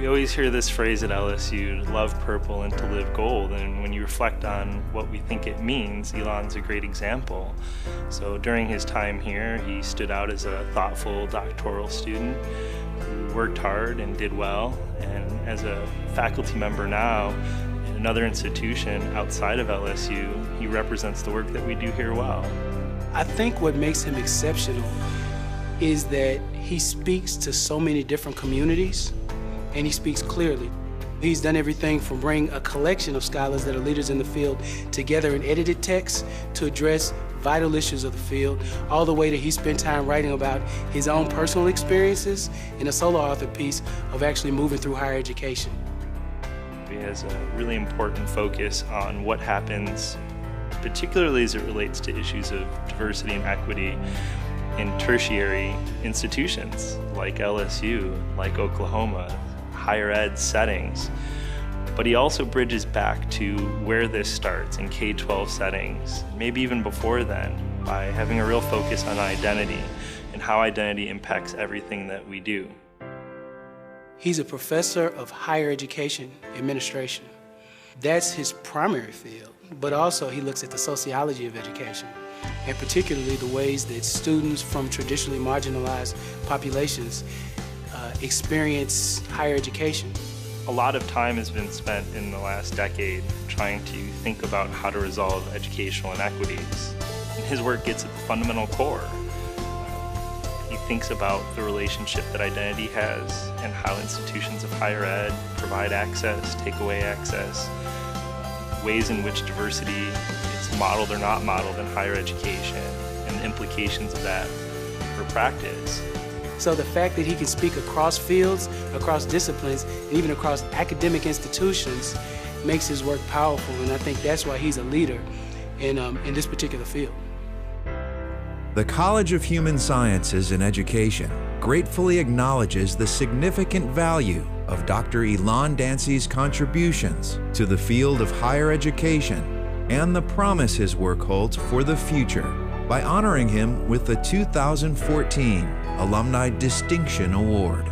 We always hear this phrase at LSU, to love purple and to live gold, and when you reflect on what we think it means, Elon's a great example. So during his time here, he stood out as a thoughtful doctoral student who worked hard and did well, and as a faculty member now in another institution outside of LSU, he represents the work that we do here well. I think what makes him exceptional is that he speaks to so many different communities, and he speaks clearly. He's done everything from bring a collection of scholars that are leaders in the field together in edited text to address vital issues of the field, all the way that he spent time writing about his own personal experiences in a solo author piece of actually moving through higher education. He has a really important focus on what happens, particularly as it relates to issues of diversity and equity in tertiary institutions like LSU, like Oklahoma, higher ed settings. But he also bridges back to where this starts in K-12 settings, maybe even before then, by having a real focus on identity and how identity impacts everything that we do. He's a professor of higher education administration. That's his primary field, but also he looks at the sociology of education, and particularly the ways that students from traditionally marginalized populations experience higher education. A lot of time has been spent in the last decade trying to think about how to resolve educational inequities. And his work gets at the fundamental core. He thinks about the relationship that identity has and how institutions of higher ed provide access, take away access, ways in which diversity is modeled or not modeled in higher education, and the implications of that for practice. So the fact that he can speak across fields, across disciplines, and even across academic institutions makes his work powerful, and I think that's why he's a leader in this particular field. The College of Human Sciences and Education gratefully acknowledges the significant value of Dr. Elon Dancy's contributions to the field of higher education and the promise his work holds for the future by honoring him with the 2014 Alumni Distinction Award.